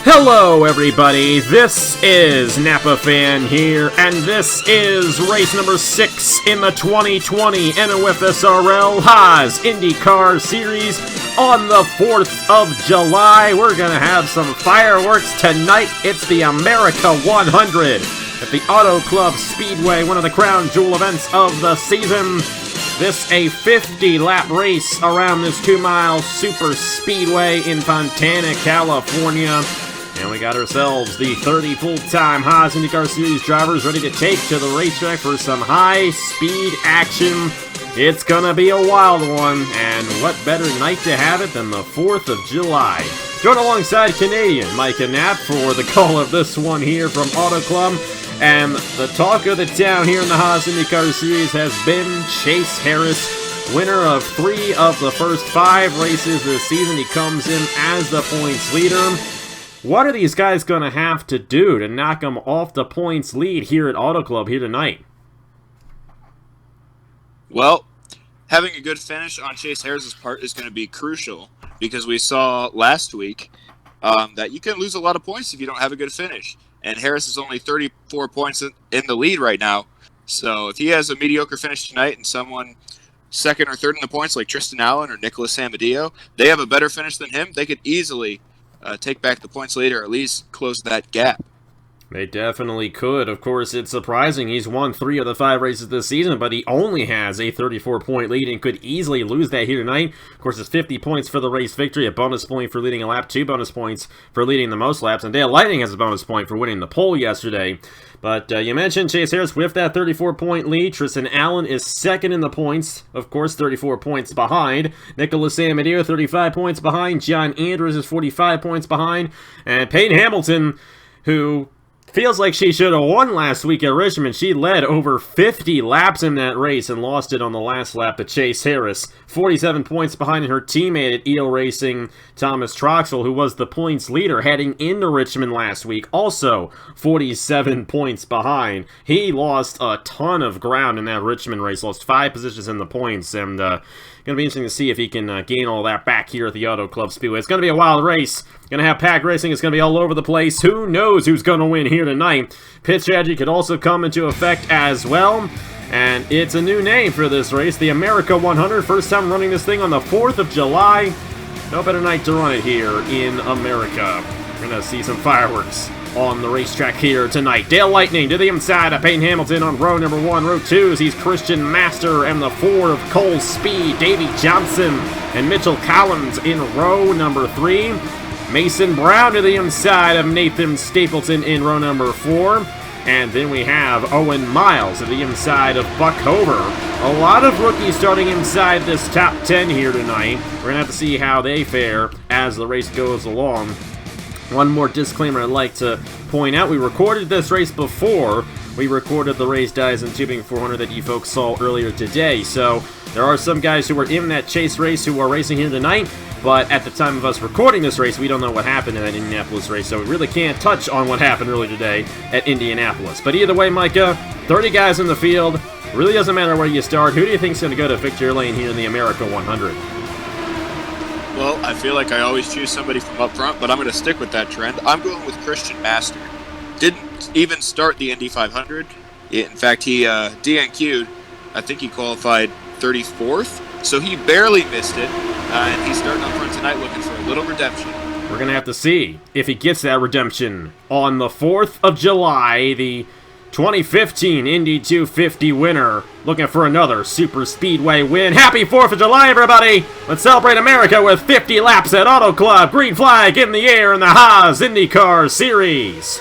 Hello everybody, this is Napa Fan here, and this is race number 6 in the 2020 NOFSRL Haas IndyCar Series on the 4th of July. We're gonna have some fireworks tonight. It's the America 100 at the Auto Club Speedway, one of the crown jewel events of the season. This a 50-lap race around this 2-mile super speedway in Fontana, California. And we got ourselves the 30 full-time Haas IndyCar Series drivers ready to take to the racetrack for some high-speed action. It's gonna be a wild one, and what better night to have it than the 4th of July. Join alongside Canadian Micah Knapp for the call of this one here from Auto Club. And the talk of the town here in the Haas IndyCar Series has been Chase Harris, winner of 3 of the first 5 races this season. He comes in as the points leader. What are these guys going to have to do to knock them off the points lead here at Auto Club here tonight? Well, having a good finish on Chase Harris's part is going to be crucial, because we saw last week that you can lose a lot of points if you don't have a good finish. And Harris is only 34 points in the lead right now. So if he has a mediocre finish tonight and someone second or third in the points like Tristan Allen or Nicholas Samadillo, they have a better finish than him, they could easily take back the points lead or at least close that gap. They definitely could. Of course, it's surprising. He's won 3 of the 5 races this season, but he only has a 34-point lead and could easily lose that here tonight. Of course, it's 50 points for the race victory, a bonus point for leading a lap, 2 bonus points for leading the most laps, and Dale Lightning has a bonus point for winning the pole yesterday. But you mentioned Chase Harris with that 34-point lead. Tristan Allen is second in the points, of course, 34 points behind. Nicholas Samadillo, 35 points behind. John Andrews is 45 points behind. And Peyton Hamilton, who feels like she should have won last week at Richmond. She led over 50 laps in that race and lost it on the last lap to Chase Harris. 47 points behind her teammate at EO Racing, Thomas Troxell, who was the points leader heading into Richmond last week. Also 47 points behind. He lost a ton of ground in that Richmond race. Lost 5 positions in the points, and going to be interesting to see if he can gain all that back here at the Auto Club Speedway. It's going to be a wild race. Going to have pack racing. It's going to be all over the place. Who knows who's going to win here tonight? Pit strategy could also come into effect as well. And it's a new name for this race, the America 100. First time running this thing on the 4th of July. No better night to run it here in America. We're going to see some fireworks on the racetrack here tonight. Dale Lightning to the inside of Peyton Hamilton on row number 1. Row 2 he's Christian Master and the 4 of Cole Speed, Davey Johnson and Mitchell Collins in row number 3. Mason Brown to the inside of Nathan Stapleton in row number 4. And then we have Owen Miles to the inside of Buck Hover. A lot of rookies starting inside this top 10 here tonight. We're going to have to see how they fare as the race goes along. One more disclaimer I'd like to point out. We recorded this race before we recorded the Race Dies and Tubing 400 that you folks saw earlier today. So there are some guys who were in that chase race who are racing here tonight, but at the time of us recording this race, we don't know what happened in that Indianapolis race, so we really can't touch on what happened earlier today at Indianapolis. But either way, Micah, 30 guys in the field. Really doesn't matter where you start. Who do you think's going to go to victory lane here in the America 100? Well, I feel like I always choose somebody from up front, but I'm going to stick with that trend. I'm going with Christian Master. Didn't even start the Indy 500. In fact, he DNQ'd. I think he qualified 34th, so he barely missed it. And he's starting up front tonight looking for a little redemption. We're going to have to see if he gets that redemption on the 4th of July. The 2015 Indy 250 winner looking for another super speedway win. Happy 4th of July, everybody! Let's celebrate America with 50 laps at Auto Club. Green flag in the air in the Haas IndyCar Series.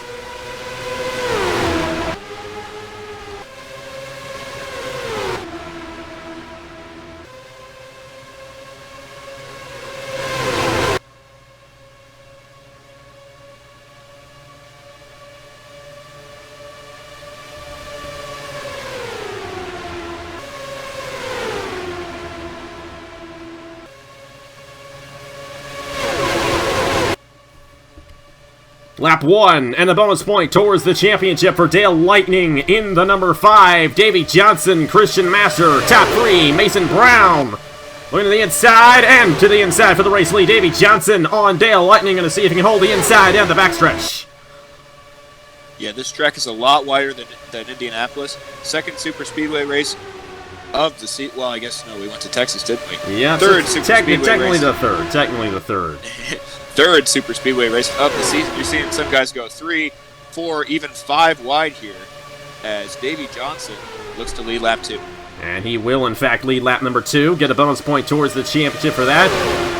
Lap 1, and a bonus point towards the championship for Dale Lightning in the number 5. Davey Johnson, Christian Master, top 3, Mason Brown. Looking to the inside and to the inside for the race lead. Davey Johnson on Dale Lightning. Going to see if he can hold the inside down the backstretch. Yeah, this track is a lot wider than Indianapolis. Second super speedway race of the seat. Well, I guess no, we went to Texas, didn't we? Yeah, third super speedway technically race. Technically the third. Third super speedway race of the season. You're seeing some guys go 3, 4, even 5 wide here, as Davey Johnson looks to lead lap 2. And he will, in fact, lead lap number 2. Get a bonus point towards the championship for that.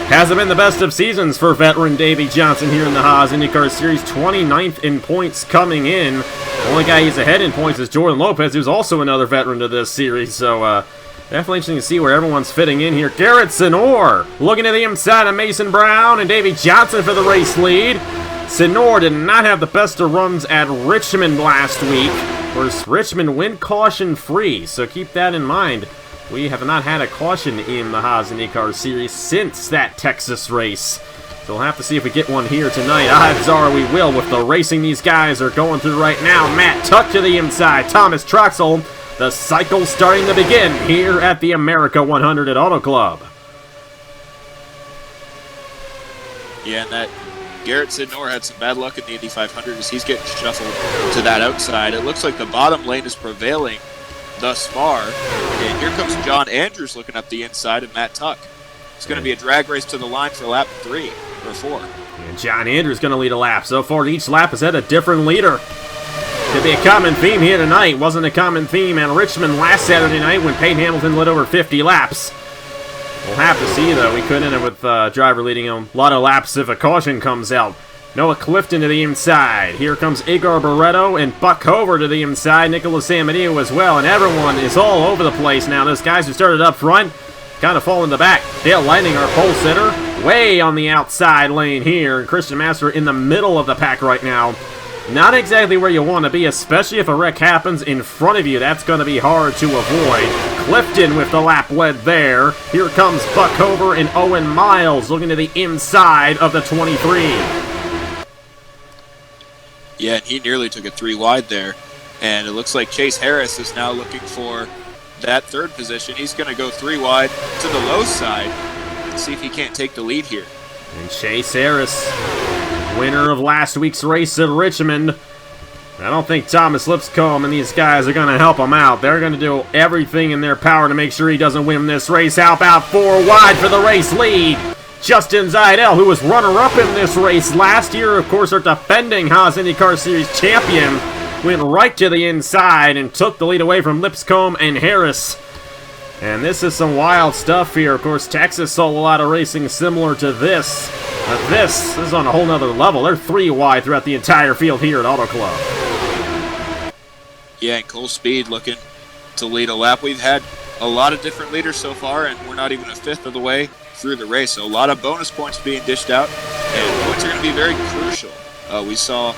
Hasn't been the best of seasons for veteran Davey Johnson here in the Haas IndyCar Series. 29th in points coming in. The only guy he's ahead in points is Jordan Lopez, who's also another veteran to this series. So, definitely interesting to see where everyone's fitting in here. Garrett Senor looking to the inside of Mason Brown and Davey Johnson for the race lead. Senor did not have the best of runs at Richmond last week. Of course, Richmond went caution-free, so keep that in mind. We have not had a caution in the Haas IndyCar Series since that Texas race. So we'll have to see if we get one here tonight. Odds are we will with the racing these guys are going through right now. Matt Tuck to the inside. Thomas Troxel. The cycle starting to begin here at the America 100 at Auto Club. Yeah, and that Garrett Senor had some bad luck in the Indy 500 as he's getting shuffled to that outside. It looks like the bottom lane is prevailing thus far. And here comes John Andrews looking up the inside of Matt Tuck. It's going to be a drag race to the line for lap 3 or 4. And John Andrews going to lead a lap. So far, each lap has had a different leader. Could be a common theme here tonight. Wasn't a common theme at Richmond last Saturday night when Peyton Hamilton led over 50 laps. We'll have to see, though. We could end up with driver leading a lot of laps if a caution comes out. Noah Clifton to the inside. Here comes Igor Barreto and Buck Hover to the inside. Nicholas Amadeo as well. And everyone is all over the place now. Those guys who started up front kind of fall in the back. Dale Lightning, our pole sitter, way on the outside lane here. And Christian Master in the middle of the pack right now. Not exactly where you want to be, especially if a wreck happens in front of you. That's going to be hard to avoid. Clifton with the lap lead there. Here comes Buck Hover and Owen Miles looking to the inside of the 23. Yeah, and he nearly took it 3 wide there. And it looks like Chase Harris is now looking for that third position. He's going to go 3 wide to the low side and see if he can't take the lead here. And Chase Harris, winner of last week's race at Richmond. I don't think Thomas Lipscomb and these guys are going to help him out. They're going to do everything in their power to make sure he doesn't win this race. How about 4 wide for the race lead? Justin Zaidel, who was runner-up in this race last year, of course, our defending Haas IndyCar Series champion, went right to the inside and took the lead away from Lipscomb and Harris. And this is some wild stuff here. Of course, Texas saw a lot of racing similar to this. But this is on a whole nother level. They're 3 wide throughout the entire field here at Auto Club. Yeah, and Cole Speed looking to lead a lap. We've had a lot of different leaders so far, and we're not even a fifth of the way through the race. So a lot of bonus points being dished out, and points are going to be very crucial. We saw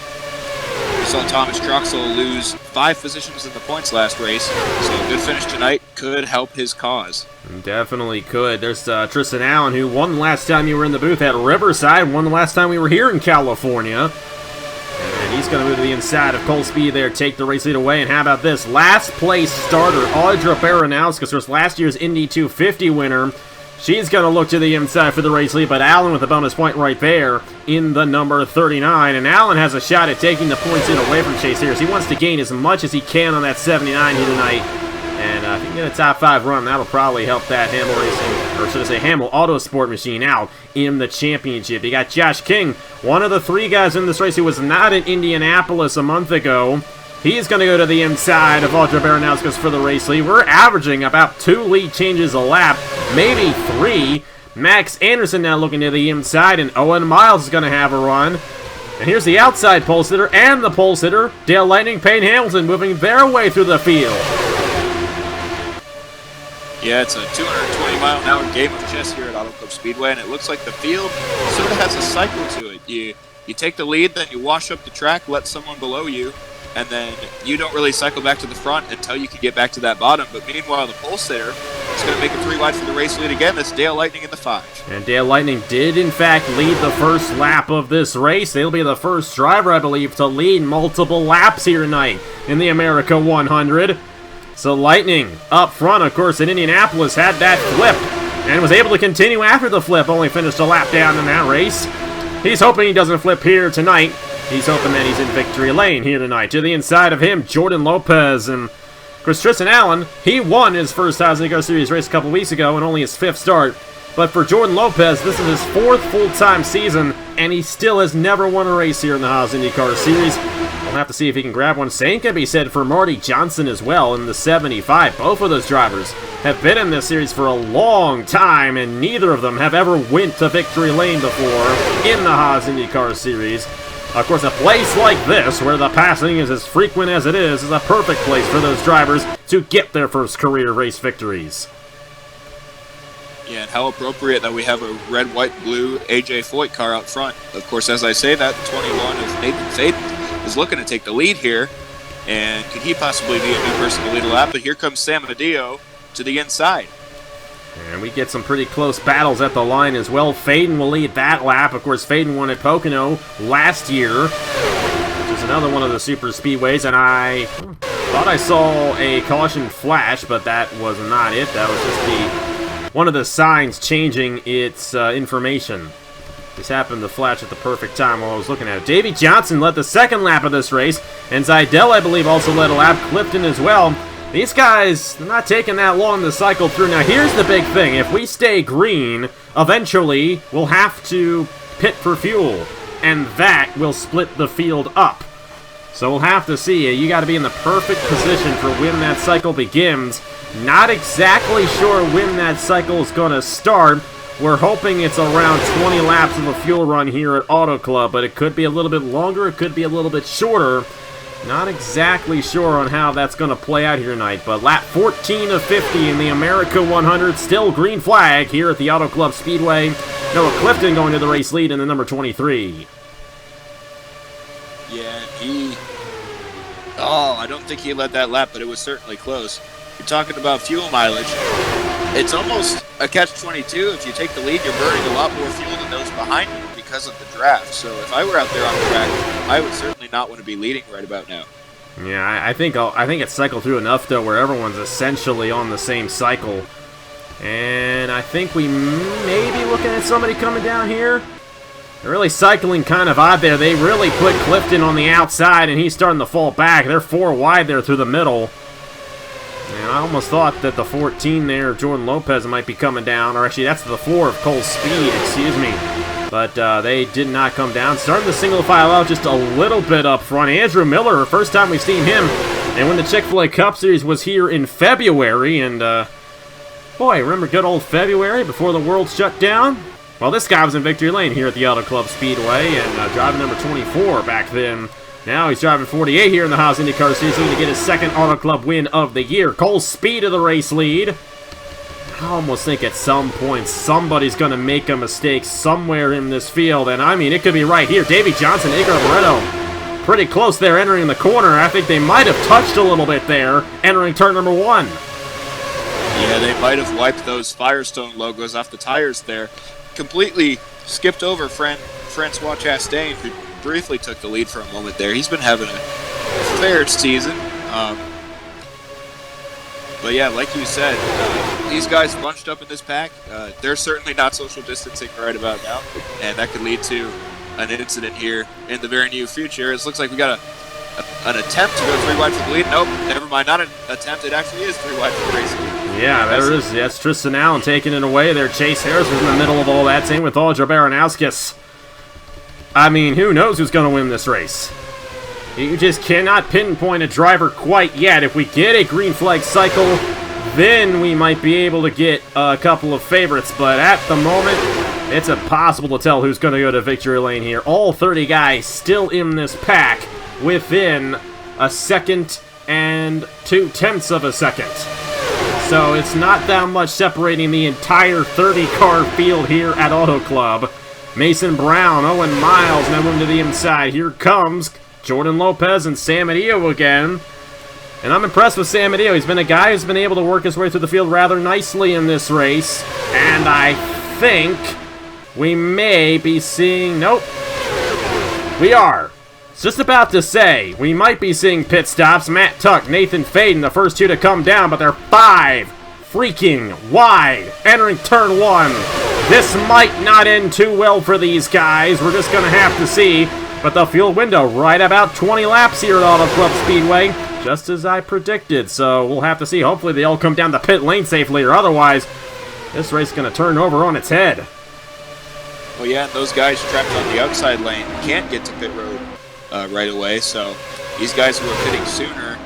Thomas Troxel lose 5 positions in the points last race, so a good finish tonight could help his cause. Definitely could. There's Tristan Allen, who won the last time you were in the booth at Riverside, won the last time we were here in California. And he's going to move to the inside of Cole Speed there, take the race lead away. And how about this? Last place starter, Audra Baranowski, was last year's Indy 250 winner. She's going to look to the inside for the race lead, but Allen with a bonus point right there in the number 39. And Allen has a shot at taking the points in away from Chase Harris. He wants to gain as much as he can on that 79 here tonight. And if he can get a top 5 run, that'll probably help that Hamill Racing, or should I say Hamill Autosport machine out in the championship. You got Josh King, one of the 3 guys in this race who was not in Indianapolis a month ago. He's going to go to the inside of Audra Baranowskis for the race lead. We're averaging about 2 lead changes a lap, maybe 3. Max Anderson now looking to the inside, and Owen Miles is going to have a run. And here's the outside pole sitter and the pole sitter, Dale Lightning, Payne Hamilton, moving their way through the field. Yeah, it's a 220-mile-an-hour game of chess here at Auto Club Speedway, and it looks like the field sort of has a cycle to it. You take the lead, then you wash up the track, let someone below you, and then you don't really cycle back to the front until you can get back to that bottom. But meanwhile, the pole sitter is going to make it 3 wide for the race lead again. That's Dale Lightning in the 5. And Dale Lightning did, in fact, lead the first lap of this race. They'll be the first driver, I believe, to lead multiple laps here tonight in the America 100. So Lightning up front, of course, in Indianapolis had that flip. and was able to continue after the flip, only finished a lap down in that race. He's hoping he doesn't flip here tonight. He's hoping that he's in victory lane here tonight. To the inside of him, Jordan Lopez, and Tristan Allen, he won his first Haas IndyCar Series race a couple weeks ago and only his 5th start. But for Jordan Lopez, this is his 4th full-time season, and he still has never won a race here in the Haas IndyCar Series. We'll have to see if he can grab one. Same can be said for Marty Johnson as well in the 75. Both of those drivers have been in this series for a long time, and neither of them have ever went to victory lane before in the Haas IndyCar Series. Of course, a place like this, where the passing is as frequent as it is a perfect place for those drivers to get their first career race victories. Yeah, and how appropriate that we have a red, white, blue AJ Foyt car out front. Of course, as I say that, the 21 of Nathan Faden is looking to take the lead here. And could he possibly be a new person to lead a lap? But here comes Sam Amadeo to the inside. And we get some pretty close battles at the line as well. Faden will lead that lap. Of course, Faden won at Pocono last year, which is another one of the super speedways. And I thought I saw a caution flash, but that was not it. That was just one of the signs changing its information. This happened to flash at the perfect time while I was looking at it. Davey Johnson led the 2nd lap of this race, and Zidell, I believe, also led a lap. Clifton as well. These guys, they're not taking that long to cycle through. Now, here's the big thing. If we stay green, eventually we'll have to pit for fuel, and that will split the field up. So we'll have to see. You got to be in the perfect position for when that cycle begins. Not exactly sure when that cycle is going to start. We're hoping it's around 20 laps of a fuel run here at Auto Club, but it could be a little bit longer, it could be a little bit shorter. Not exactly sure on how that's going to play out here tonight, but lap 14 of 50 in the America 100, still green flag here at the Auto Club Speedway. Noah Clifton going to the race lead in the number 23. Yeah, I don't think he led that lap, but it was certainly close. You're talking about fuel mileage. It's almost a catch-22. If you take the lead, you're burning a lot more fuel than those behind you because of the draft. So if I were out there on the track, I would certainly not want to be leading right about now. Yeah, I think it's cycled through enough, though, where everyone's essentially on the same cycle. And I think we may be looking at somebody coming down here. They're really cycling kind of odd there. They really put Clifton on the outside, and he's starting to fall back. They're 4 wide there through the middle. And I almost thought that the 14 there, Jordan Lopez, might be coming down. Or actually, that's the 4 of Cole Speed, excuse me. But they did not come down. Starting the single file out just a little bit up front. Andrew Miller, first time we've seen him. And when the Chick-fil-A Cup Series was here in February. And, boy, remember good old February before the world shut down? Well, this guy was in victory lane here at the Auto Club Speedway. And driving number 24 back then. Now he's driving 48 here in the Haas IndyCar Series, looking to get his 2nd Auto Club win of the year. Cole Speed of the race lead. I almost think at some point somebody's going to make a mistake somewhere in this field, and I mean, it could be right here. Davey Johnson, Igor Barreto, pretty close there entering the corner. I think they might have touched a little bit there, entering turn number 1. Yeah, they might have wiped those Firestone logos off the tires there. Completely skipped over Francois Chastain, who briefly took the lead for a moment there. He's been having a fair season. But yeah, like you said, these guys bunched up in this pack. They're certainly not social distancing right about now, and that could lead to an incident here in the very near future. It looks like we got an attempt to go 3 wide for the lead. Nope, never mind, not an attempt. It actually is 3 wide for the race lead. Yeah, there it is. That's Tristan Allen taking it away there. Chase Harris was in the middle of all that. Same with Aljo Baranowskis. I mean, who knows who's going to win this race? You just cannot pinpoint a driver quite yet. If we get a green flag cycle, then we might be able to get a couple of favorites. But at the moment, it's impossible to tell who's going to go to victory lane here. All 30 guys still in this pack within a second and 2/10 of a second. So it's not that much separating the entire 30-car field here at Auto Club. Mason Brown, Owen Miles, now moving to the inside. Here comes Jordan Lopez and Sam Adio again. And I'm impressed with Sam Adio. He's been a guy who's been able to work his way through the field rather nicely in this race. And I think we may be seeing... Nope. We are. Just about to say, we might be seeing pit stops. Matt Tuck, Nathan Faden, the first 2 to come down, but they're 5 freaking wide, entering turn 1. This might not end too well for these guys. We're just going to have to see. But the fuel window right about 20 laps here at Auto Club Speedway, just as I predicted. So we'll have to see. Hopefully they all come down the pit lane safely, or otherwise this race is going to turn over on its head. Well, yeah, and those guys trapped on the outside lane can't get to pit road right away. So these guys who are pitting sooner,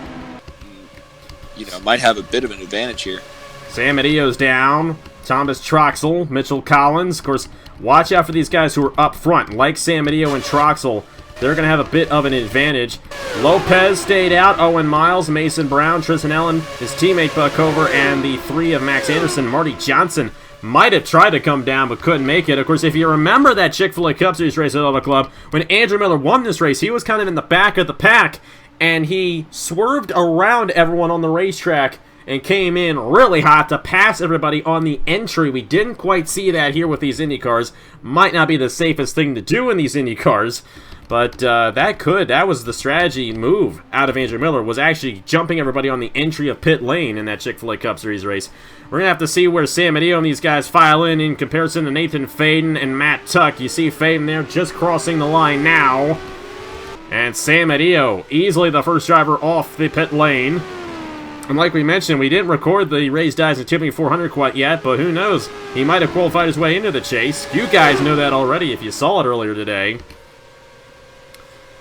might have a bit of an advantage here. Sam Medio's down. Thomas Troxel, Mitchell Collins. Of course, watch out for these guys who are up front, like Sam Medio and Troxel. They're going to have a bit of an advantage. Lopez stayed out. Owen Miles, Mason Brown, Tristan Allen, his teammate Buck Over, and the 3 of Max Anderson. Marty Johnson might have tried to come down but couldn't make it. Of course, if you remember that Chick-fil-A Cup Series race at Auto Club, when Andrew Miller won this race, he was kind of in the back of the pack, and he swerved around everyone on the racetrack and came in really hot to pass everybody on the entry. We didn't quite see that here with these Indy cars. Might not be the safest thing to do in these Indy cars, but that was the strategy move out of Andrew Miller, was actually jumping everybody on the entry of pit lane in that Chick-fil-A Cup Series race. We're going to have to see where Sam Medio and these guys file in comparison to Nathan Faden and Matt Tuck. You see Faden there just crossing the line now. And Sam Medio, easily the first driver off the pit lane. And like we mentioned, we didn't record the raised eyes and tipping 400 quite yet, but who knows? He might have qualified his way into the chase. You guys know that already if you saw it earlier today.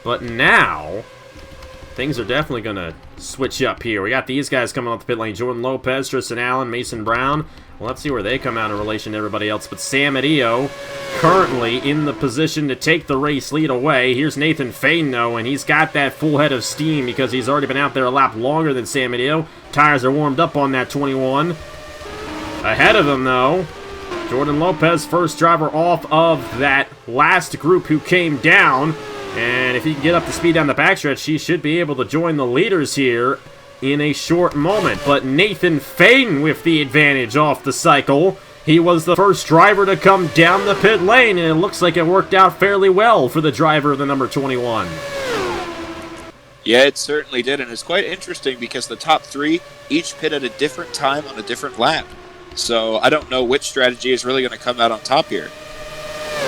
But now, things are definitely going to switch up here. We got these guys coming off the pit lane. Jordan Lopez, Tristan Allen, Mason Brown. Well, let's see where they come out in relation to everybody else. But Sam Medio currently in the position to take the race lead away. Here's Nathan Faden, though, and he's got that full head of steam because he's already been out there a lap longer than Sam Medio. Tires are warmed up on that 21. Ahead of him, though, Jordan Lopez, first driver off of that last group who came down. And if he can get up to speed down the backstretch, he should be able to join the leaders here in a short moment. But Nathan Faden with the advantage off the cycle. He was the first driver to come down the pit lane, and it looks like it worked out fairly well for the driver of the number 21. Yeah, it certainly did, and it's quite interesting because the top 3 each pit at a different time on a different lap. So I don't know which strategy is really going to come out on top here.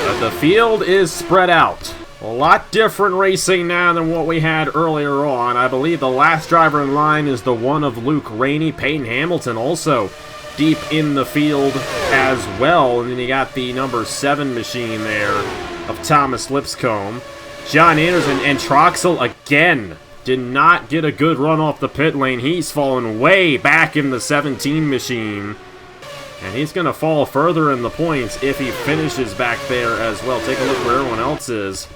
But the field is spread out. A lot different racing now than what we had earlier on. I believe the last driver in line is the one of Luke Rainey. Peyton Hamilton also deep in the field as well. And then you got the number 7 machine there of Thomas Lipscomb. John Anderson and Troxel again did not get a good run off the pit lane. He's fallen way back in the 17 machine. And he's going to fall further in the points if he finishes back there as well. Take a look where everyone else is.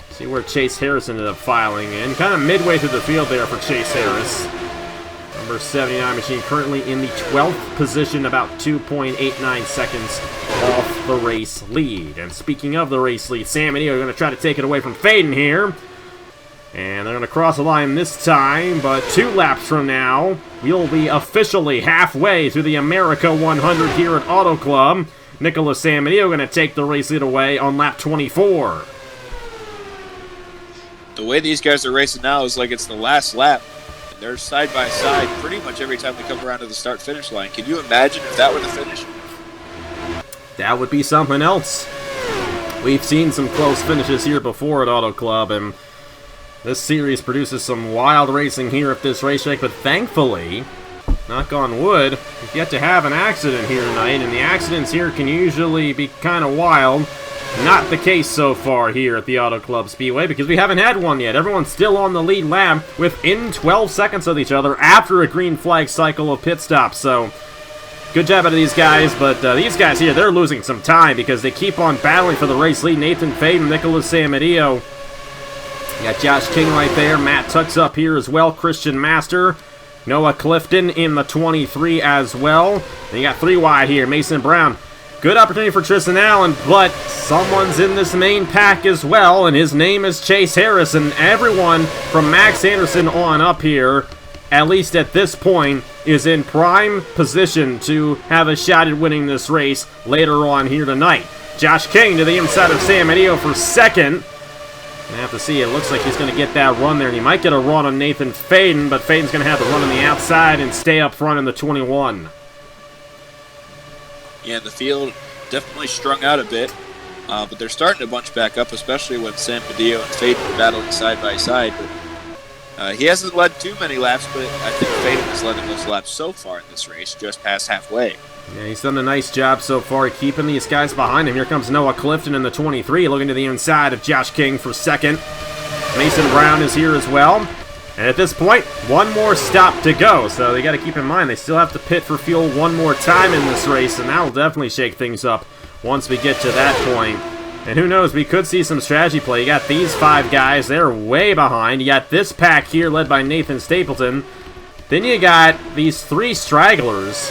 See where Chase Harris ended up filing in. Kind of midway through the field there for Chase Harris. Number 79 machine currently in the 12th position, about 2.89 seconds off the race lead. And speaking of the race lead, Sam and Eo are going to try to take it away from Faden here. And they're going to cross the line this time, but 2 laps from now, we'll be officially halfway through the America 100 here at Auto Club. Nicholas Sam and Eo are going to take the race lead away on lap 24. The way these guys are racing now is like it's the last lap. And they're side by side pretty much every time they come around to the start-finish line. Can you imagine if that were the finish? That would be something else. We've seen some close finishes here before at Auto Club, and this series produces some wild racing here at this racetrack, but thankfully, knock on wood, we've yet to have an accident here tonight, and the accidents here can usually be kind of wild. Not the case so far here at the Auto Club Speedway because we haven't had one yet. Everyone's still on the lead lap within 12 seconds of each other after a green flag cycle of pit stops. So, good job out of these guys, but these guys here, they're losing some time because they keep on battling for the race lead. Nathan Faden, Nicholas Samadio. You got Josh King right there. Matt Tuck's up here as well. Christian Master. Noah Clifton in the 23 as well. And you got 3 wide here. Mason Brown. Good opportunity for Tristan Allen, but someone's in this main pack as well, and his name is Chase Harris, and everyone from Max Anderson on up here, at least at this point, is in prime position to have a shot at winning this race later on here tonight. Josh King to the inside of Sam Medio for second. I have to see, it looks like he's going to get that run there, and he might get a run on Nathan Faden, but Faden's going to have the run on the outside and stay up front in the 21. and the field definitely strung out a bit. But they're starting to bunch back up, especially when San Medeo and Faden are battling side by side. But he hasn't led too many laps, but I think Faden has led the most laps so far in this race, just past halfway. Yeah, he's done a nice job so far keeping these guys behind him. Here comes Noah Clifton in the 23, looking to the inside of Josh King for second. Mason Brown is here as well. And at this point, one more stop to go. So they got to keep in mind, they still have to pit for fuel one more time in this race, and that will definitely shake things up once we get to that point. And who knows, we could see some strategy play. You got these 5 guys, they're way behind. You got this pack here led by Nathan Stapleton. Then you got these 3 stragglers.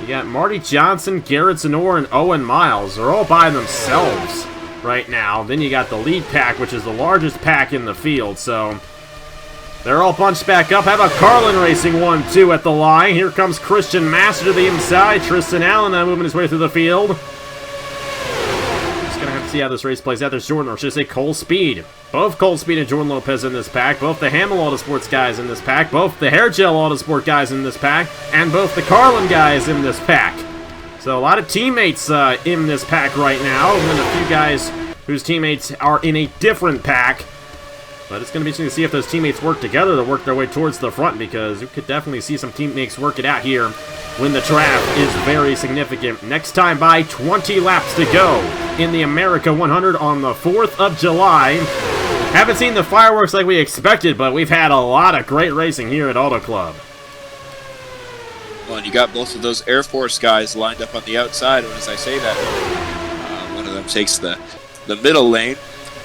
You got Marty Johnson, Garrett Zenor, and Owen Miles. They're all by themselves right now. Then you got the lead pack, which is the largest pack in the field. So they're all bunched back up. How about Carlin Racing 1-2 at the line? Here comes Christian Master to the inside. Tristan Allen moving his way through the field. Gonna have to see how this race plays out. There's Jordan, or should I say Cole Speed. Both Cole Speed and Jordan Lopez in this pack. Both the Hamill Autosports guys in this pack. Both the Hair Gel Autosport guys in this pack. And both the Carlin guys in this pack. So a lot of teammates in this pack right now. And then a few guys whose teammates are in a different pack. But it's going to be interesting to see if those teammates work together to work their way towards the front, because you could definitely see some teammates work it out here when the draft is very significant. Next time by 20 laps to go in the America 100 on the 4th of July. Haven't seen the fireworks like we expected, but we've had a lot of great racing here at Auto Club. Well, and you got both of those Air Force guys lined up on the outside, and as I say that, one of them takes the middle lane.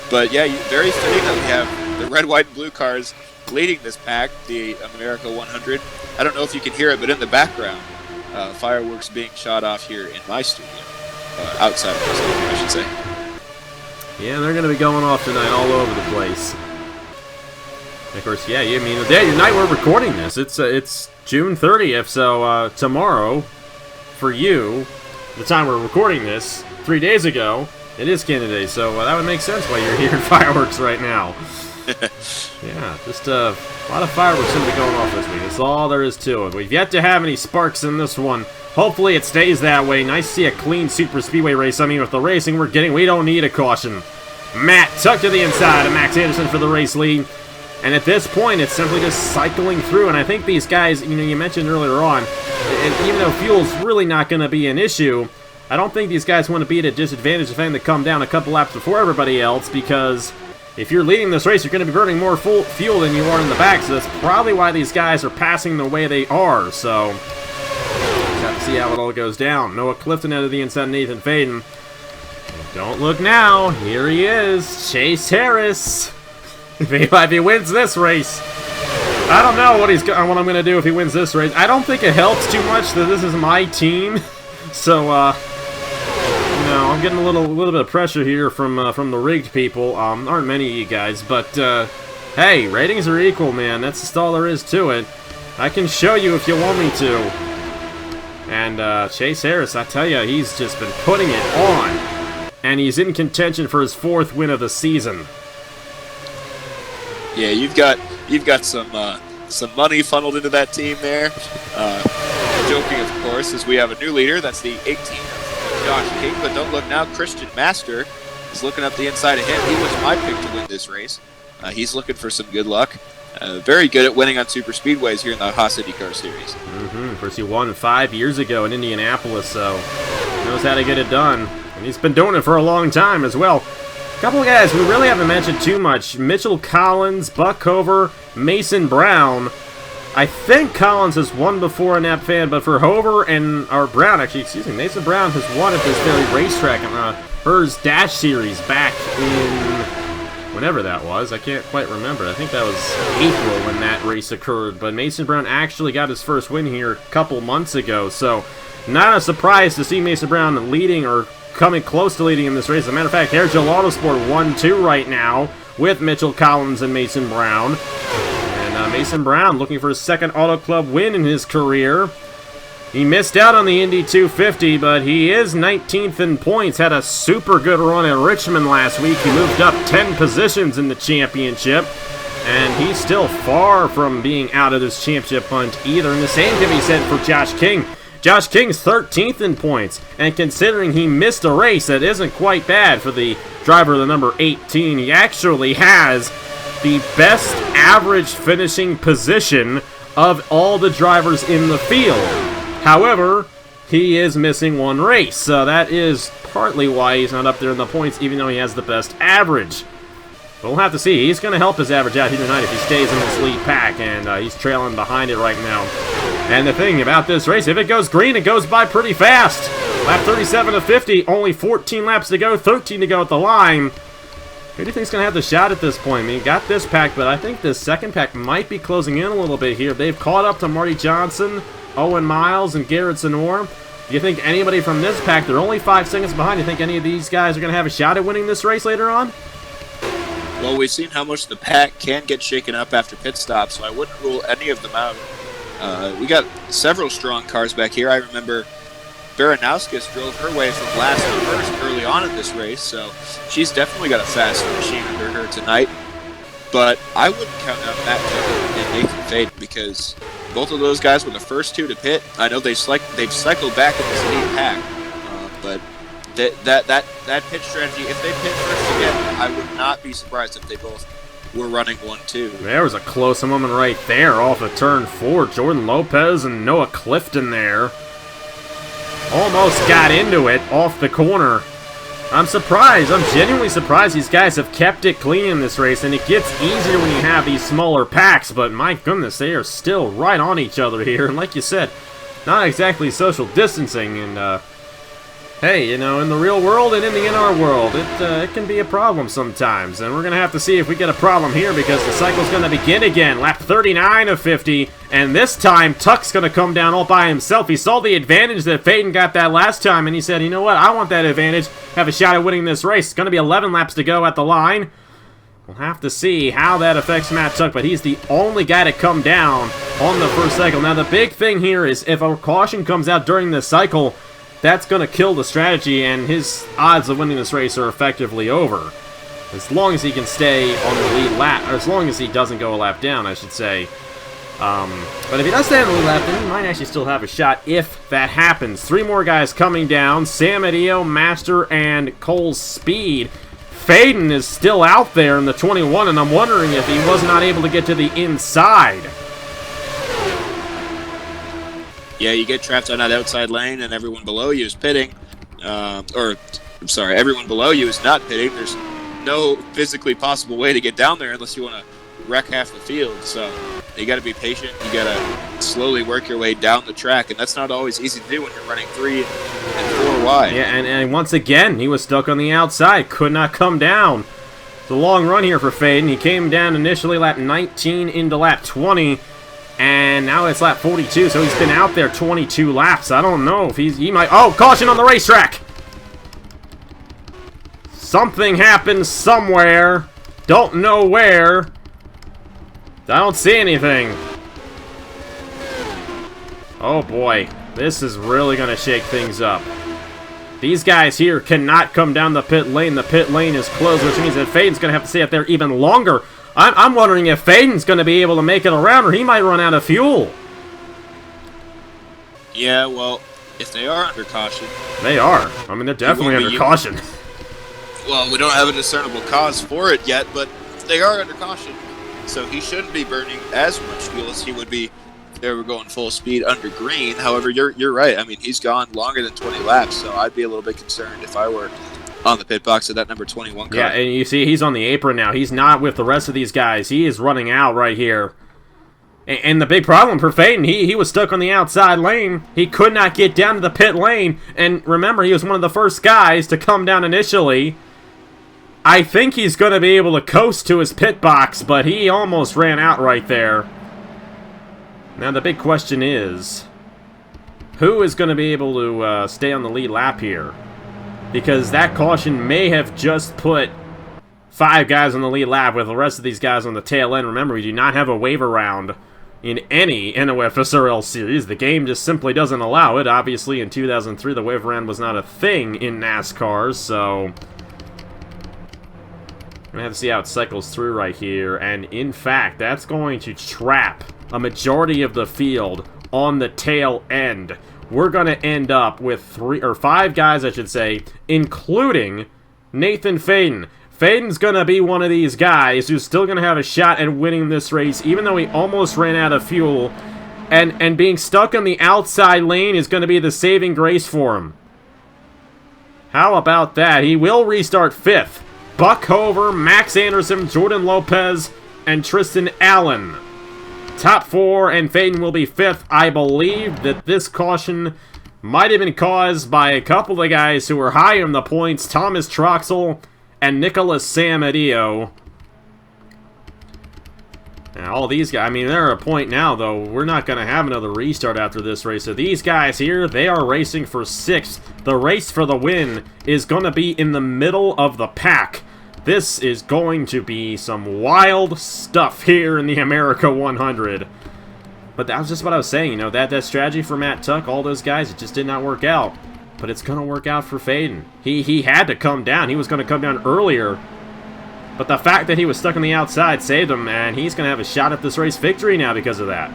But yeah, very fitting that we have the red, white, and blue cars leading this pack, the America 100. I don't know if you can hear it, but in the background, fireworks being shot off here in my studio. Outside of the studio, I should say. Yeah, they're going to be going off tonight all over the place. Of course, yeah, I mean, the day, the night we're recording this, it's June 30th, so tomorrow, for you, the time we're recording this, 3 days ago, it is Canada Day, so that would make sense why you're hearing fireworks right now. Yeah, just a lot of fireworks going to be going off this week. That's all there is to it. We've yet to have any sparks in this one. Hopefully it stays that way. Nice to see a clean super speedway race. I mean, with the racing we're getting, we don't need a caution. Matt tucked to the inside of Max Anderson for the race lead. And at this point, it's simply just cycling through. And I think these guys, you mentioned earlier on, and even though fuel's really not going to be an issue, I don't think these guys want to be at a disadvantage of having to come down a couple laps before everybody else, because if you're leading this race, you're going to be burning more fuel than you are in the back, so that's probably why these guys are passing the way they are. So just have to see how it all goes down. Noah Clifton out of the inside, Nathan Faden. Don't look now. Here he is, Chase Harris. If he wins this race, I don't know what I'm going to do if he wins this race. I don't think it helps too much that this is my team. So, I'm getting a little bit of pressure here from the rigged people. Aren't many of you guys, but hey, ratings are equal, man. That's just all there is to it. I can show you if you want me to. And Chase Harris, I tell you, he's just been putting it on, and he's in contention for his 4th win of the season. Yeah, you've got some money funneled into that team there. Joking, of course, as we have a new leader. That's the 18 of Josh King. But don't look now. Christian Master is looking up the inside of him. He was my pick to win this race. He's looking for some good luck. Very good at winning on super speedways here in the Haas IndyCar Series. Of course, he won 5 years ago in Indianapolis, so he knows how to get it done. And he's been doing it for a long time as well. A couple of guys we really haven't mentioned too much. Mitchell Collins, Buck Hover, Mason Brown. I think Collins has won before in that fan, but for Hover and Mason Brown has won at this very racetrack in Haas Dash Series back in whenever that was. I can't quite remember. I think that was April when that race occurred, but Mason Brown actually got his first win here a couple months ago, so not a surprise to see Mason Brown leading or coming close to leading in this race. As a matter of fact, Hair Gel Autosport 1-2 right now with Mitchell Collins and Mason Brown. Mason Brown looking for his 2nd Auto Club win in his career. He missed out on the Indy 250, but he is 19th in points. Had a super good run at Richmond last week. He moved up 10 positions in the championship, and he's still far from being out of this championship hunt either. And the same can be said for Josh King. Josh King's 13th in points, and considering he missed a race, that isn't quite bad for the driver of the number 18. He actually has the best average finishing position of all the drivers in the field. However, he is missing one race, so that is partly why he's not up there in the points, even though he has the best average. But we'll have to see. He's going to help his average out here tonight if he stays in this lead pack, and he's trailing behind it right now. And the thing about this race, if it goes green, it goes by pretty fast. Lap 37 to 50, only 14 laps to go, 13 to go at the line. Who do you think's going to have the shot at this point? I mean, got this pack, but I think this second pack might be closing in a little bit here. They've caught up to Marty Johnson, Owen Miles, and Garrett Sonor. Do you think anybody from this pack, they're only 5 seconds behind, do you think any of these guys are going to have a shot at winning this race later on? Well, we've seen how much the pack can get shaken up after pit stops, so I wouldn't rule any of them out. We got several strong cars back here. I remember Baranowskis drove her way from last to first early on in this race, so she's definitely got a fast machine under her tonight. But I wouldn't count out Matt Tucker and Nathan Faden because both of those guys were the first two to pit. I know they've cycled back in this lead pack, but that pit strategy, if they pit first again, I would not be surprised if they both were running 1-2. There was a close moment right there off of turn 4. Jordan Lopez and Noah Clifton there. Almost got into it off the corner. I'm surprised. I'm genuinely surprised these guys have kept it clean in this race, and it gets easier when you have these smaller packs, but my goodness, they are still right on each other here, and like you said, not exactly social distancing, and hey, you know, in the real world and in the NR world, it can be a problem sometimes, and we're going to have to see if we get a problem here because the cycle's going to begin again. Lap 39 of 50, and this time Tuck's going to come down all by himself. He saw the advantage that Faden got that last time, and he said, you know what, I want that advantage, have a shot at winning this race. It's going to be 11 laps to go at the line. We'll have to see how that affects Matt Tuck, but he's the only guy to come down on the first cycle. Now, the big thing here is if a caution comes out during this cycle, that's going to kill the strategy, and his odds of winning this race are effectively over. As long as he can stay on the lead lap, or as long as he doesn't go a lap down, I should say. But if he does stay on the lead lap, then he might actually still have a shot if that happens. 3 more guys coming down. Sam Adio, Master, and Cole Speed. Faden is still out there in the 21, and I'm wondering if he was not able to get to the inside. Yeah, you get trapped on that outside lane, and everyone below you is pitting. Everyone below you is not pitting. There's no physically possible way to get down there unless you want to wreck half the field. So you got to be patient. You got to slowly work your way down the track, and that's not always easy to do when you're running 3 and 4 wide. Yeah, and once again, he was stuck on the outside. Could not come down. It's a long run here for Faden. He came down initially lap 19 into lap 20. And now it's lap 42, so he's been out there 22 laps. I don't know if he might... Oh, caution on the racetrack! Something happened somewhere. Don't know where. I don't see anything. Oh boy, this is really going to shake things up. These guys here cannot come down the pit lane. The pit lane is closed, which means that Faden's going to have to stay up there even longer. I'm wondering if Faden's going to be able to make it around, or he might run out of fuel. Yeah, well, if they are under caution... They are. I mean, they're definitely under caution. Well, we don't have a discernible cause for it yet, but they are under caution. So he shouldn't be burning as much fuel as he would be if they were going full speed under green. However, you're right. I mean, he's gone longer than 20 laps, so I'd be a little bit concerned if I were on the pit box of that number 21 car. Yeah, and you see he's on the apron now. He's not with the rest of these guys. He is running out right here. And the big problem for Faden, he was stuck on the outside lane. He could not get down to the pit lane. And remember, he was one of the first guys to come down initially. I think he's going to be able to coast to his pit box, but he almost ran out right there. Now the big question is, who is going to be able to stay on the lead lap here? Because that caution may have just put 5 guys on the lead lap with the rest of these guys on the tail end. Remember, we do not have a waiver round in any NOFSRL series. The game just simply doesn't allow it. Obviously, in 2003, the waiver round was not a thing in NASCAR, so... I'm going to have to see how it cycles through right here. And, in fact, that's going to trap a majority of the field on the tail end, we're going to end up with 5 guys, I should say, including Nathan Faden. Faden's going to be one of these guys who's still going to have a shot at winning this race, even though he almost ran out of fuel. And being stuck on the outside lane is going to be the saving grace for him. How about that? He will restart 5th. Buck Hover, Max Anderson, Jordan Lopez, and Tristan Allen. Top 4, and Faden will be 5th. I believe that this caution might have been caused by a couple of guys who were high in the points, Thomas Troxel and Nicholas Samadillo. Now, all these guys, I mean, they're at a point now, though, we're not going to have another restart after this race. So these guys here, they are racing for 6th. The race for the win is going to be in the middle of the pack. This is going to be some wild stuff here in the America 100. But that was just what I was saying, you know, that strategy for Matt Tuck, all those guys, it just did not work out. But it's going to work out for Faden. He had to come down. He was going to come down earlier. But the fact that he was stuck on the outside saved him, and he's going to have a shot at this race victory now because of that.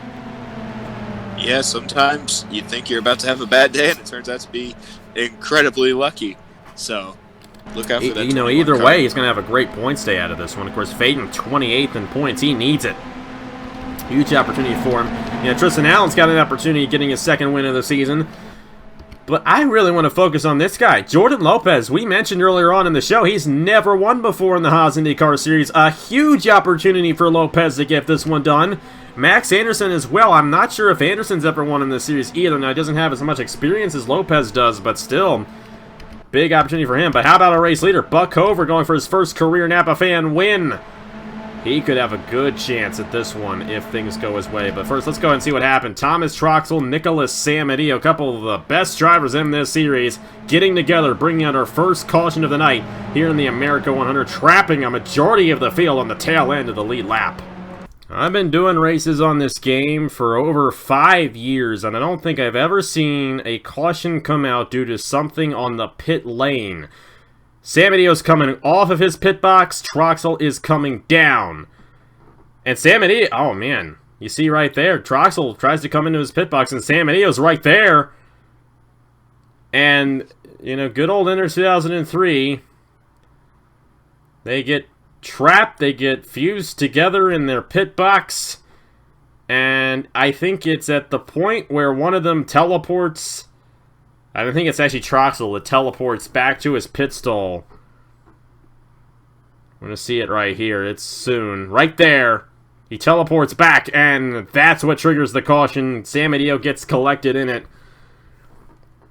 Yeah, sometimes you think you're about to have a bad day, and it turns out to be incredibly lucky. So, look out for that. You know, either way, he's going to have a great points day out of this one. Of course, Faden 28th in points. He needs it. Huge opportunity for him. You know, Tristan Allen's got an opportunity getting his 2nd win of the season. But I really want to focus on this guy, Jordan Lopez. We mentioned earlier on in the show, he's never won before in the Haas IndyCar Series. A huge opportunity for Lopez to get this one done. Max Anderson as well. I'm not sure if Anderson's ever won in this series either. Now, he doesn't have as much experience as Lopez does, but still, big opportunity for him. But how about our race leader, Buck Hover, going for his first career Napa fan win? He could have a good chance at this one if things go his way. But first, let's go ahead and see what happened. Thomas Troxel, Nicholas Samadillo, a couple of the best drivers in this series, getting together, bringing out our first caution of the night here in the America 100, trapping a majority of the field on the tail end of the lead lap. I've been doing races on this game for over 5 years, and I don't think I've ever seen a caution come out due to something on the pit lane. Samadillo's coming off of his pit box. Troxel is coming down. And Samadillo, oh man, you see right there, Troxel tries to come into his pit box, and Samadillo's right there. And, you know, good old Inter 2003, they get trapped, they get fused together in their pit box. And I think it's at the point where one of them teleports. I think it's actually Troxel that teleports back to his pit stall. I'm going to see it right here. It's soon. Right there. He teleports back, and that's what triggers the caution. Samadillo gets collected in it.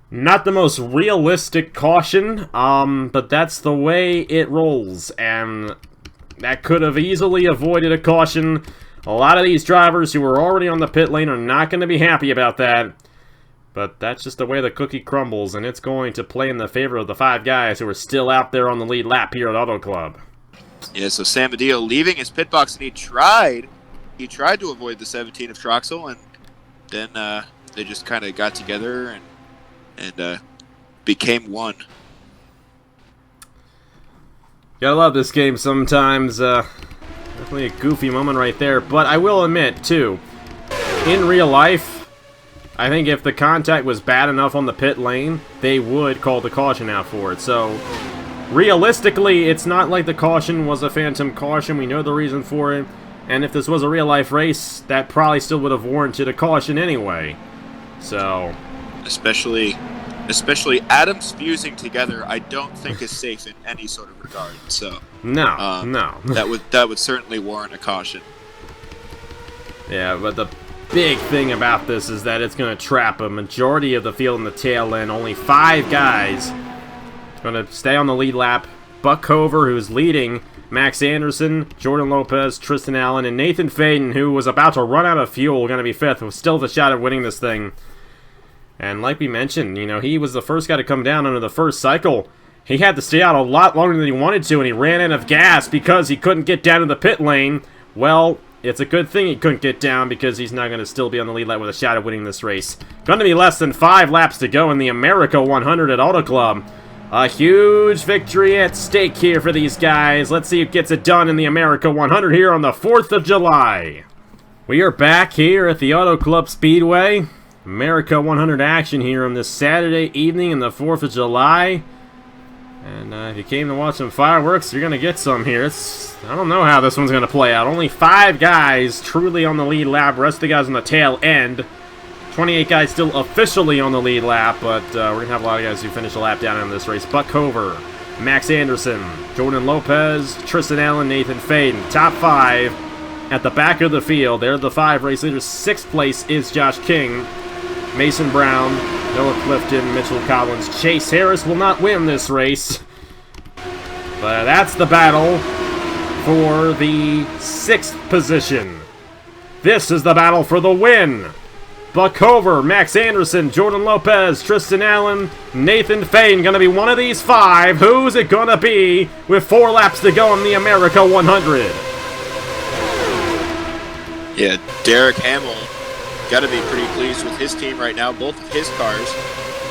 Not the most realistic caution, but that's the way it rolls. And that could have easily avoided a caution. A lot of these drivers who are already on the pit lane are not going to be happy about that. But that's just the way the cookie crumbles, and it's going to play in the favor of the 5 guys who are still out there on the lead lap here at Auto Club. Yeah, so Samadillo leaving his pit box, and he tried to avoid the 17 of Troxel, and then they just kind of got together and became one. Gotta love this game sometimes. Definitely a goofy moment right there, but I will admit, too, in real life, I think if the contact was bad enough on the pit lane, they would call the caution out for it. So, realistically, it's not like the caution was a phantom caution. We know the reason for it. And if this was a real-life race, that probably still would have warranted a caution anyway. So, Especially atoms fusing together, I don't think is safe in any sort of regard. So, no. that would certainly warrant a caution. Yeah, but the big thing about this is that it's going to trap a majority of the field in the tail end. Only 5 guys going to stay on the lead lap. Buck Hover, who's leading, Max Anderson, Jordan Lopez, Tristan Allen, and Nathan Faden, who was about to run out of fuel, going to be 5th, with still the shot at winning this thing. And like we mentioned, you know, he was the first guy to come down under the first cycle. He had to stay out a lot longer than he wanted to, and he ran out of gas because he couldn't get down to the pit lane. Well, it's a good thing he couldn't get down, because he's not going to still be on the lead lap with a shot at winning this race. Going to be less than 5 laps to go in the America 100 at Auto Club. A huge victory at stake here for these guys. Let's see who gets it done in the America 100 here on the 4th of July. We are back here at the Auto Club Speedway. America 100 action here on this Saturday evening in the 4th of July. And if you came to watch some fireworks, you're going to get some here. I don't know how this one's going to play out. Only 5 guys truly on the lead lap. The rest of the guys on the tail end. 28 guys still officially on the lead lap, but we're going to have a lot of guys who finish a lap down in this race. Buck Hover, Max Anderson, Jordan Lopez, Tristan Allen, Nathan Faden. Top 5 at the back of the field. They're the 5 race leaders. 6th place is Josh King. Mason Brown, Noah Clifton, Mitchell Collins. Chase Harris will not win this race. But that's the battle for the 6th position. This is the battle for the win. Buck Hover, Max Anderson, Jordan Lopez, Tristan Allen, Nathan Faden. Going to be one of these 5. Who's it going to be with 4 laps to go in the America 100? Yeah, Derek Hamill got to be pretty pleased with his team right now. Both of his cars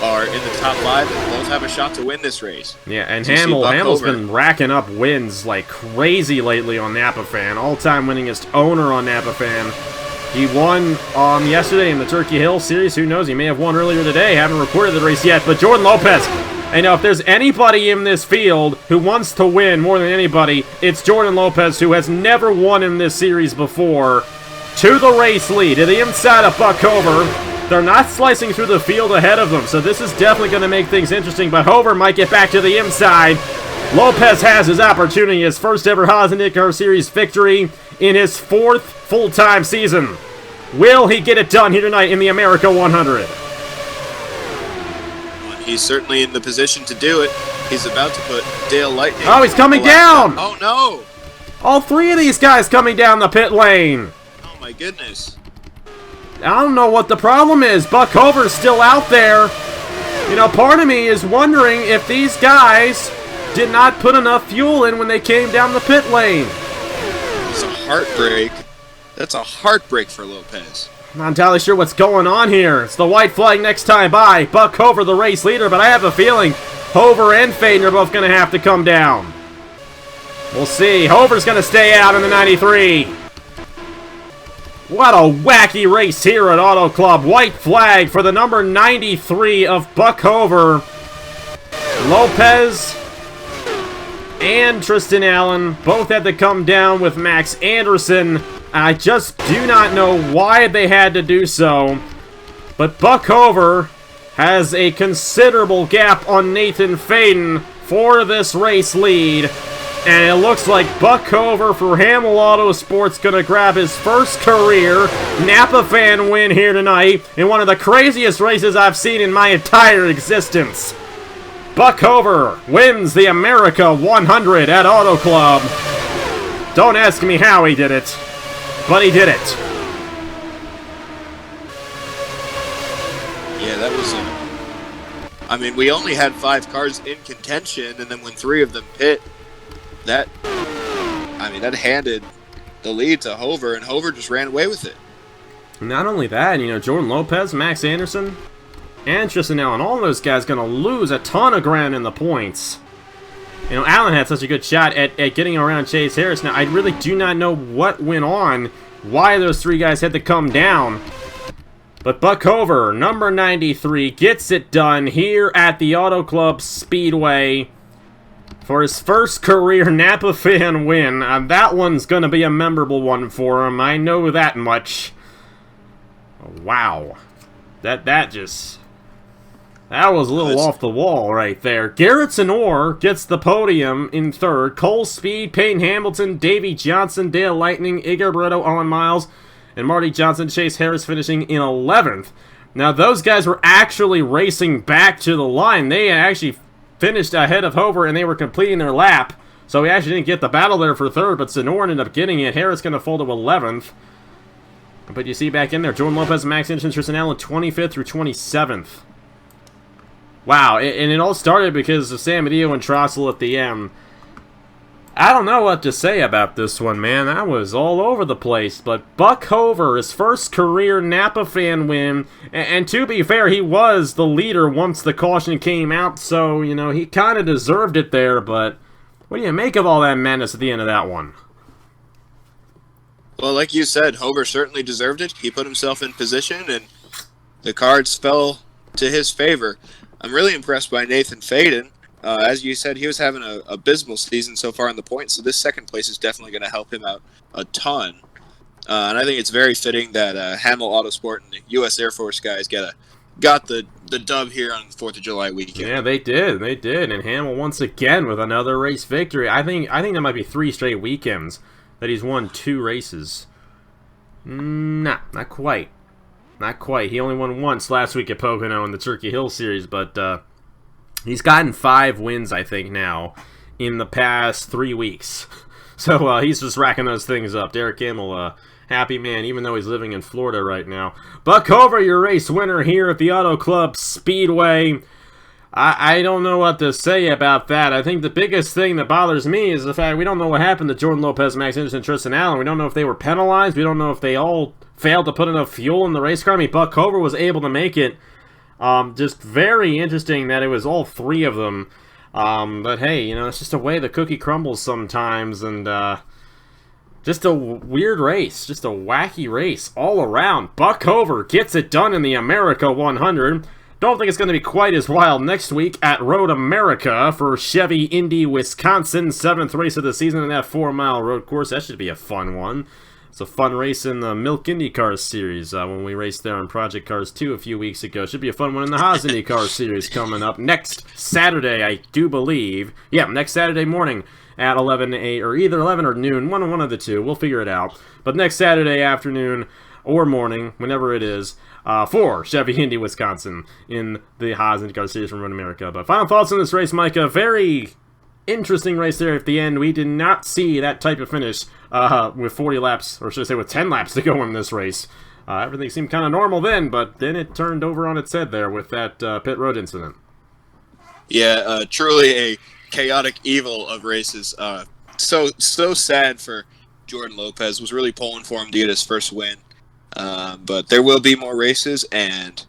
are in the top 5 and both have a shot to win this race. Yeah, and Hamill's been racking up wins like crazy lately on Napa Fan. All-time winningest owner on Napa Fan. He won yesterday in the Turkey Hill Series. Who knows? He may have won earlier today. Haven't recorded the race yet. But Jordan Lopez, I know if there's anybody in this field who wants to win more than anybody, it's Jordan Lopez, who has never won in this series before. To the race lead, to the inside of Buck Hover. They're not slicing through the field ahead of them, so this is definitely going to make things interesting, but Hover might get back to the inside. Lopez has his opportunity, his first ever Haas IndyCar Series victory in his 4th full-time season. Will he get it done here tonight in the America 100? He's certainly in the position to do it. He's about to put Dale Lightning. Oh, he's coming down! Oh, no! All 3 of these guys coming down the pit lane. My goodness. I don't know what the problem is. Buck Hover's still out there. You know, part of me is wondering if these guys did not put enough fuel in when they came down the pit lane. It's a heartbreak. That's a heartbreak for Lopez. I'm not entirely sure what's going on here. It's the white flag next time by. Buck Hover, the race leader, but I have a feeling Hover and Faden are both going to have to come down. We'll see. Hover's going to stay out in the 93. What a wacky race here at Auto Club. White flag for the number 93 of Buck Hover. Lopez and Tristan Allen both had to come down with Max Anderson. I just do not know why they had to do so. But Buck Hover has a considerable gap on Nathan Faden for this race lead. And it looks like Buck Hover for Hamill Autosport's going to grab his first career Napa Fan win here tonight in one of the craziest races I've seen in my entire existence. Buck Hover wins the America 100 at Auto Club. Don't ask me how he did it, but he did it. Yeah, that was I mean, we only had 5 cars in contention, and then when 3 of them pit, that handed the lead to Hover, and Hover just ran away with it. Not only that, you know, Jordan Lopez, Max Anderson, and Tristan Allen, all those guys going to lose a ton of ground in the points. You know, Allen had such a good shot at getting around Chase Harris. Now, I really do not know what went on, why those 3 guys had to come down. But Buck Hover, number 93, gets it done here at the Auto Club Speedway for his first career Napa Fan win. That one's going to be a memorable one for him. I know that much. Wow. That was a little off the wall right there. Garrett Sonor gets the podium in 3rd. Cole Speed, Peyton Hamilton, Davey Johnson, Dale Lightning, Igor Barreto, Owen Miles, and Marty Johnson, Chase Harris finishing in 11th. Now, those guys were actually racing back to the line. They actually finished ahead of Hover, and they were completing their lap. So he actually didn't get the battle there for 3rd, but Sonor ended up getting it. Harris going to fall to 11th. But you see back in there, Jordan Lopez, Max Anderson, Tristan Allen, 25th through 27th. Wow, and it all started because of San Mateo and Trossel at the end. I don't know what to say about this one, man. That was all over the place. But Buck Hover, his first career Napa Fan win. And to be fair, he was the leader once the caution came out. So, you know, he kind of deserved it there. But what do you make of all that madness at the end of that one? Well, like you said, Hover certainly deserved it. He put himself in position, and the cards fell to his favor. I'm really impressed by Nathan Faden. As you said, he was having an abysmal season so far in the points, so this second place is definitely going to help him out a ton. And I think it's very fitting that Hamill Autosport and the U.S. Air Force guys got the dub here on the 4th of July weekend. Yeah, they did. And Hamill once again with another race victory. I think that might be 3 straight weekends that he's won 2 races. Nah, not quite. Not quite. He only won once last week at Pocono in the Turkey Hill Series, but he's gotten 5 wins, I think, now in the past 3 weeks. So he's just racking those things up. Derek Hamill, happy man, even though he's living in Florida right now. Buck Hover, your race winner here at the Auto Club Speedway. I don't know what to say about that. I think the biggest thing that bothers me is the fact we don't know what happened to Jordan Lopez, Max Anderson, Tristan Allen. We don't know if they were penalized. We don't know if they all failed to put enough fuel in the race car. I mean, Buck Hover was able to make it. Just very interesting that it was all 3 of them. But hey, you know, it's just the way the cookie crumbles sometimes, and just a weird race, just a wacky race all around. Buck Hover gets it done in the America 100. Don't think it's going to be quite as wild next week at Road America for Chevy Indy, Wisconsin. 7th race of the season in that 4-mile road course. That should be a fun one. It's a fun race in the Milk IndyCar Series when we raced there on Project Cars 2 a few weeks ago. Should be a fun one in the Haas IndyCar Series coming up next Saturday, I do believe. Yeah, next Saturday morning at 11 or either 11 or noon, one of the two. We'll figure it out. But next Saturday afternoon or morning, whenever it is, for Chevy Indy, Wisconsin in the Haas IndyCar Series from Road America. But final thoughts on this race, Micah. Very interesting race there at the end. We did not see that type of finish with 40 laps, or should I say with 10 laps to go in this race. Everything seemed kind of normal then, but then it turned over on its head there with that pit road incident. Yeah, truly a chaotic evil of races. So sad for Jordan Lopez. Was really pulling for him to get his first win. But there will be more races, and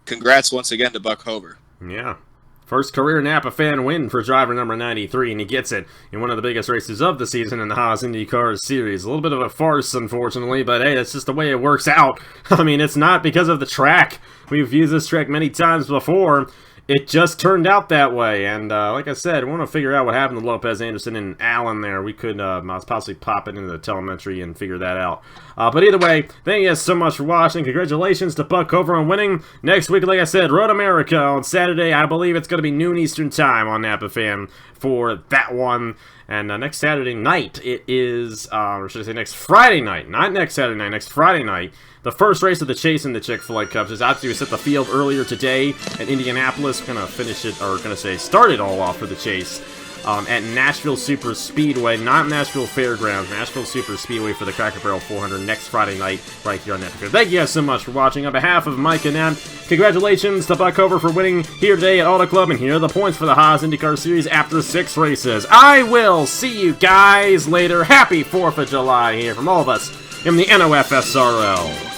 congrats once again to Buck Hover. Yeah. First career Napa fan win for driver number 93, and he gets it in one of the biggest races of the season in the Haas IndyCar Series. A little bit of a farce, unfortunately, but hey, that's just the way it works out. I mean, it's not because of the track. We've used this track many times before. It just turned out that way, and like I said, we want to figure out what happened to Lopez, Anderson, and Allen there. We could possibly pop it into the telemetry and figure that out. But either way, thank you guys so much for watching. Congratulations to Buck Hover on winning. Next week, like I said, Road America on Saturday. I believe it's going to be noon Eastern Time on Napa Fan for that one. And next Saturday night, it is, or should I say next Friday night, not next Saturday night, next Friday night, the first race of the Chase in the Chick-fil-A Cups is actually we set the field earlier today at Indianapolis. We're going to finish it, or going to say start it all off for the Chase at Nashville Super Speedway, not Nashville Fairgrounds, Nashville Super Speedway for the Cracker Barrel 400 next Friday night right here on Netflix. Thank you guys so much for watching. On behalf of Mike and Nat, congratulations to Buck Hover for winning here today at Auto Club, and here are the points for the Haas IndyCar Series after 6 races. I will see you guys later. Happy 4th of July here from all of us in the NOFSRL.